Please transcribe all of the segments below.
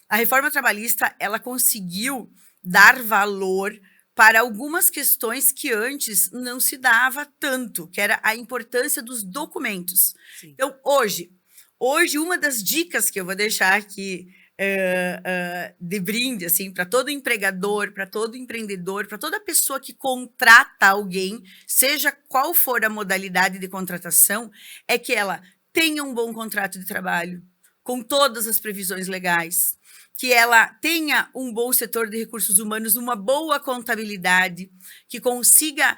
A reforma trabalhista, ela conseguiu dar valor para algumas questões que antes não se dava tanto, que era a importância dos documentos. Sim. Então, hoje uma das dicas que eu vou deixar aqui de brinde, assim, para todo empregador, para todo empreendedor, para toda pessoa que contrata alguém, seja qual for a modalidade de contratação, é que ela tenha um bom contrato de trabalho, com todas as previsões legais, que ela tenha um bom setor de recursos humanos, uma boa contabilidade, que consiga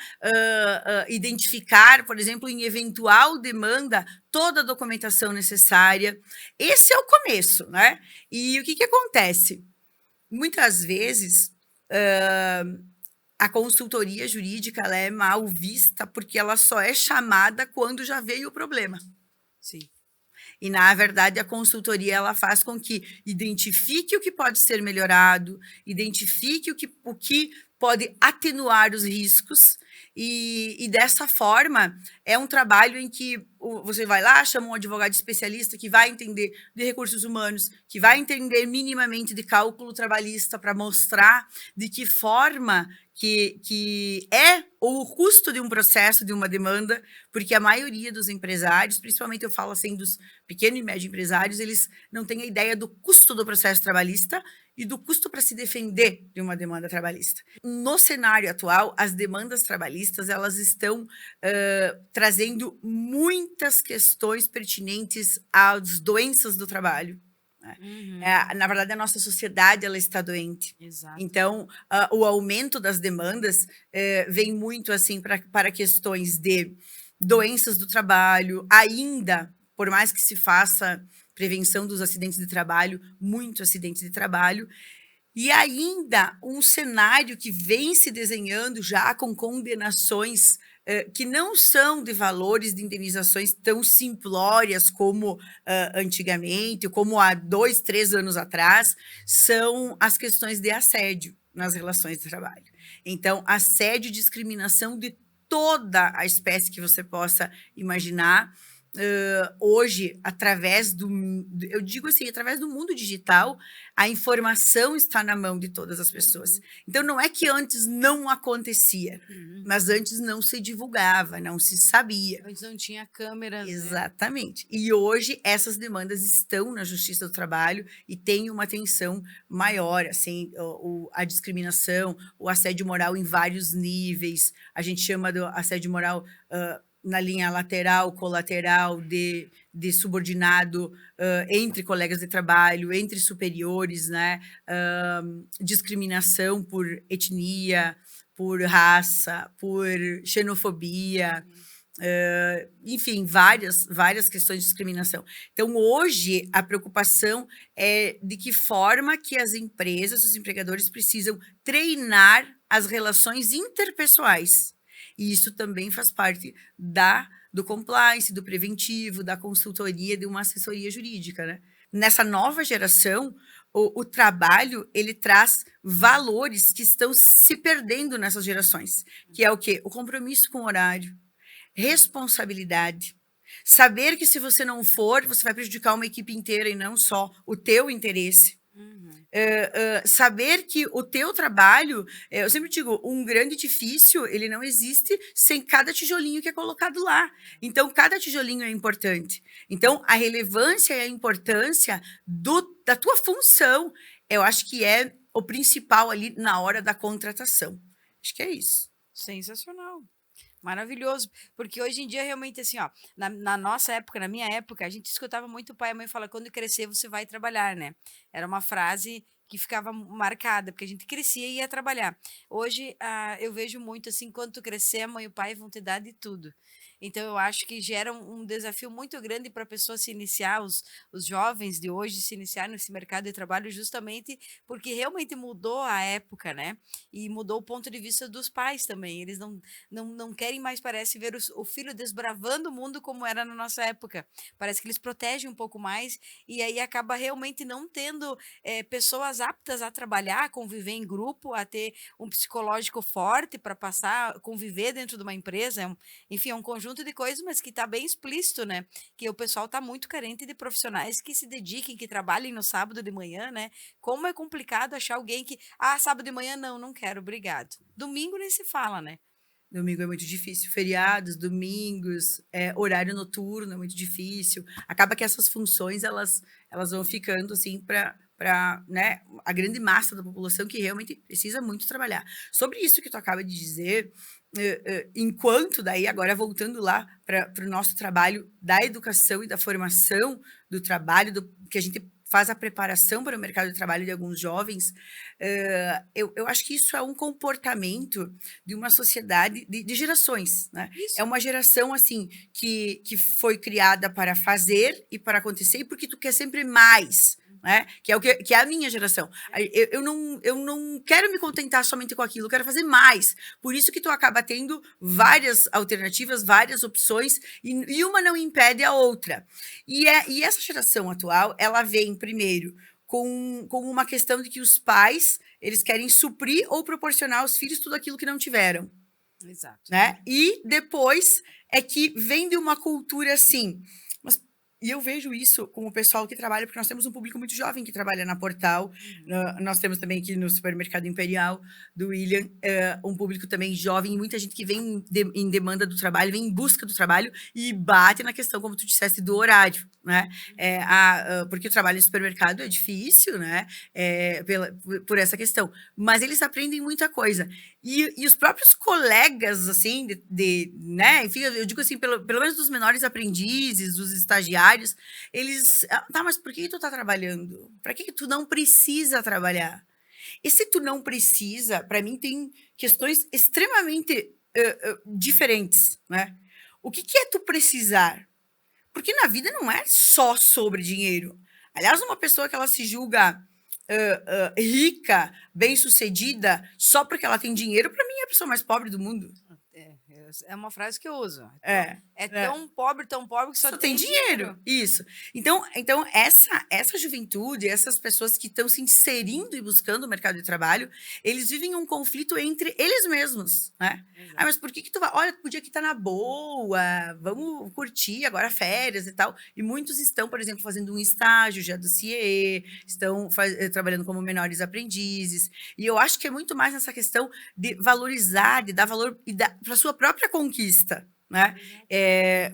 identificar, por exemplo, em eventual demanda, toda a documentação necessária. Esse é o começo, né? E o que acontece? Muitas vezes, a consultoria jurídica ela é mal vista porque ela só é chamada quando já veio o problema. Sim. E, na verdade, a consultoria ela faz com que identifique o que pode ser melhorado, identifique o que pode atenuar os riscos, e dessa forma é um trabalho em que você vai lá, chama um advogado especialista que vai entender de recursos humanos, que vai entender minimamente de cálculo trabalhista para mostrar de que forma que é o custo de um processo, de uma demanda, porque a maioria dos empresários, principalmente eu falo assim dos pequeno e médio empresários, eles não têm a ideia do custo do processo trabalhista e do custo para se defender de uma demanda trabalhista. No cenário atual, as demandas trabalhistas elas estão trazendo muitas questões pertinentes às doenças do trabalho. Na verdade, a nossa sociedade ela está doente. Exato. Então, o aumento das demandas vem muito assim para questões de doenças do trabalho, ainda, por mais que se faça prevenção dos acidentes de trabalho, muito acidente de trabalho, e ainda um cenário que vem se desenhando já com condenações que não são de valores de indenizações tão simplórias como antigamente, como há 2, 3 anos atrás, são as questões de assédio nas relações de trabalho. Então, assédio e discriminação de toda a espécie que você possa imaginar, hoje, eu digo assim, através do mundo digital, a informação está na mão de todas as pessoas. Então, não é que antes não acontecia, mas antes não se divulgava, não se sabia. Antes não tinha câmeras, né? Exatamente. E hoje essas demandas estão na Justiça do Trabalho e tem uma atenção maior, assim, a discriminação, o assédio moral em vários níveis. A gente chama do assédio moral na linha lateral, colateral, de subordinado, entre colegas de trabalho, entre superiores, né? Discriminação por etnia, por raça, por xenofobia, enfim, várias questões de discriminação. Então, hoje, a preocupação é de que forma que as empresas, os empregadores precisam treinar as relações interpessoais. E isso também faz parte do compliance, do preventivo, da consultoria, de uma assessoria jurídica, né? Nessa nova geração, o trabalho, ele traz valores que estão se perdendo nessas gerações, que é o quê? O compromisso com o horário, responsabilidade, saber que se você não for, você vai prejudicar uma equipe inteira e não só o teu interesse. Saber que o teu trabalho, eu sempre digo, um grande edifício, ele não existe sem cada tijolinho que é colocado lá. Então, cada tijolinho é importante. Então, a relevância e a importância da tua função, eu acho que é o principal ali na hora da contratação. Acho que é isso. Sensacional. Maravilhoso, porque hoje em dia realmente assim, ó, na nossa época, na minha época, a gente escutava muito o pai e a mãe falar: quando crescer você vai trabalhar, né? Era uma frase que ficava marcada, porque a gente crescia e ia trabalhar. Hoje, eu vejo muito assim, quando tu crescer, a mãe e o pai vão te dar de tudo. Então, eu acho que gera um desafio muito grande para a pessoa se iniciar, os jovens de hoje se iniciar nesse mercado de trabalho, justamente porque realmente mudou a época, né? E mudou o ponto de vista dos pais também. Eles não querem mais, parece, ver o filho desbravando o mundo como era na nossa época. Parece que eles protegem um pouco mais e aí acaba realmente não tendo pessoas aptas a trabalhar, a conviver em grupo, a ter um psicológico forte para passar, conviver dentro de uma empresa. Enfim, é um conjunto conjunto de coisas, mas que está bem explícito, né? Que o pessoal está muito carente de profissionais que se dediquem, que trabalhem no sábado de manhã, né? Como é complicado achar alguém que, sábado de manhã não quero, obrigado. Domingo nem se fala, né? Domingo é muito difícil. Feriados, domingos, horário noturno é muito difícil. Acaba que essas funções, elas vão ficando, assim, para, né, a grande massa da população que realmente precisa muito trabalhar. Sobre isso que tu acaba de dizer, enquanto daí, agora voltando lá para o nosso trabalho da educação e da formação do trabalho, que a gente faz a preparação para o mercado de trabalho de alguns jovens, eu acho que isso é um comportamento de uma sociedade de gerações, né? Isso. É uma geração, assim, que foi criada para fazer e para acontecer, e porque tu quer sempre mais, né? Que é a minha geração. Eu não quero me contentar somente com aquilo, eu quero fazer mais. Por isso que tu acaba tendo várias alternativas, várias opções, e uma não impede a outra. E essa geração atual, ela vem primeiro com uma questão de que os pais, eles querem suprir ou proporcionar aos filhos tudo aquilo que não tiveram, Exato. né? E depois é que vem de uma cultura assim. E eu vejo isso com o pessoal que trabalha, porque nós temos um público muito jovem que trabalha na Portal. Nós temos também aqui no Supermercado Imperial, do William, um público também jovem, muita gente que vem em demanda do trabalho, vem em busca do trabalho e bate na questão, como tu disseste, do horário, né? Porque o trabalho em supermercado é difícil, né? Por essa questão. Mas eles aprendem muita coisa. E os próprios colegas, assim, né? Enfim, eu digo assim, pelo menos dos menores aprendizes, dos estagiários, eles... Tá, mas por que tu tá trabalhando? Para que tu não precisa trabalhar? E se tu não precisa, para mim tem questões extremamente diferentes, né? O que é tu precisar? Porque na vida não é só sobre dinheiro. Aliás, uma pessoa que ela se julga rica, bem-sucedida, só porque ela tem dinheiro, para mim é a pessoa mais pobre do mundo. É uma frase que eu uso. É tão pobre que só tem dinheiro. Isso. Então essa juventude, essas pessoas que estão se inserindo e buscando o mercado de trabalho, eles vivem um conflito entre eles mesmos, né? Mas por que tu vai? Olha, podia que tá na boa, vamos curtir agora férias e tal. E muitos estão, por exemplo, fazendo um estágio já do CIE, estão trabalhando como menores aprendizes. E eu acho que é muito mais nessa questão de valorizar, de dar valor para a sua própria conquista, né?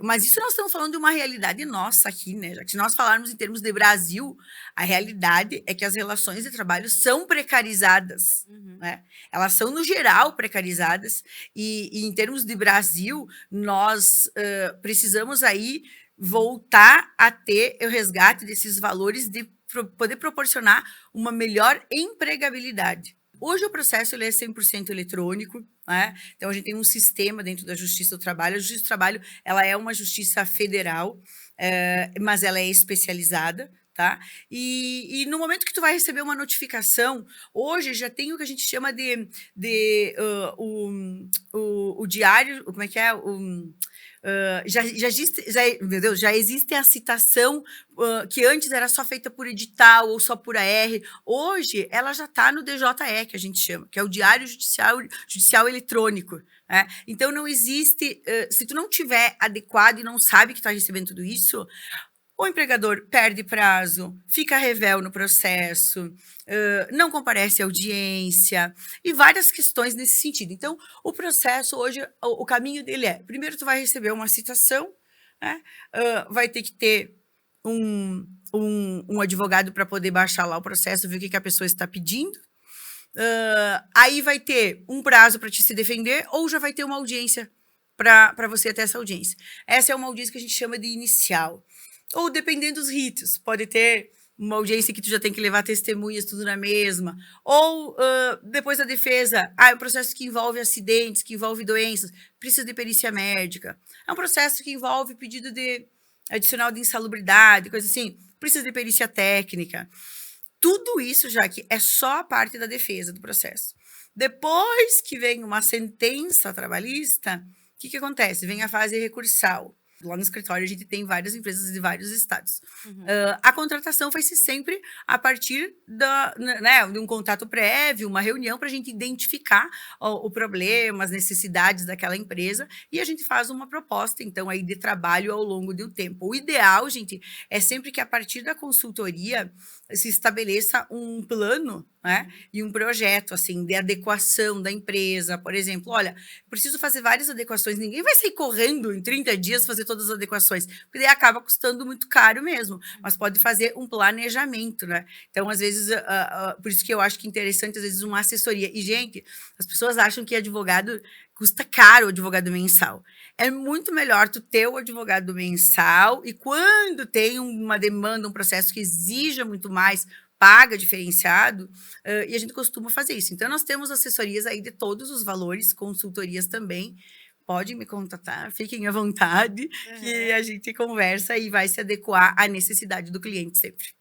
Mas isso nós estamos falando de uma realidade nossa aqui, né? Já que se nós falarmos em termos de Brasil, a realidade é que as relações de trabalho são precarizadas, né? Elas são, no geral, precarizadas, e em termos de Brasil, nós precisamos aí voltar a ter o resgate desses valores de poder proporcionar uma melhor empregabilidade. Hoje o processo ele é 100% eletrônico, né? Então a gente tem um sistema dentro da Justiça do Trabalho. A Justiça do Trabalho ela é uma justiça federal, mas ela é especializada, tá? E no momento que tu vai receber uma notificação, hoje já tem o que a gente chama de o diário, como é que é? Meu Deus, já existe a citação que antes era só feita por edital ou só por AR. Hoje, ela já está no DJE, que a gente chama, que é o Diário Judicial Eletrônico. Né? Então, não existe... se tu não tiver adequado e não sabe que está recebendo tudo isso, o empregador perde prazo, fica revel no processo, não comparece à audiência e várias questões nesse sentido. Então, o processo hoje, o caminho dele é, primeiro tu vai receber uma citação, né? Vai ter que ter um advogado para poder baixar lá o processo, ver o que a pessoa está pedindo. Aí vai ter um prazo para te se defender ou já vai ter uma audiência para você ter essa audiência. Essa é uma audiência que a gente chama de inicial. Ou dependendo dos ritos, pode ter uma audiência que tu já tem que levar testemunhas, tudo na mesma. Ou depois da defesa, é um processo que envolve acidentes, que envolve doenças, precisa de perícia médica. É um processo que envolve pedido de adicional de insalubridade, coisa assim, precisa de perícia técnica. Tudo isso, já que é só a parte da defesa do processo. Depois que vem uma sentença trabalhista, o que acontece? Vem a fase recursal. lá no escritório a gente tem várias empresas de vários estados. Uhum. A contratação vai ser sempre a partir né, de um contato prévio, uma reunião para a gente identificar o problema, as necessidades daquela empresa e a gente faz uma proposta, então, aí de trabalho ao longo do tempo. O ideal, gente, é sempre que a partir da consultoria se estabeleça um plano, né, e um projeto, assim, de adequação da empresa. Por exemplo, olha, preciso fazer várias adequações. Ninguém vai sair correndo em 30 dias fazer todas as adequações, porque daí acaba custando muito caro mesmo. Mas pode fazer um planejamento, né? Então, às vezes, por isso que eu acho que é interessante, às vezes, uma assessoria. E, gente, as pessoas acham que advogado custa caro o advogado mensal. É muito melhor tu ter o advogado mensal e quando tem uma demanda, um processo que exija muito mais, paga diferenciado, e a gente costuma fazer isso. Então, nós temos assessorias aí de todos os valores, consultorias também. Podem me contatar, fiquem à vontade, que Aham. a gente conversa e vai se adequar à necessidade do cliente sempre.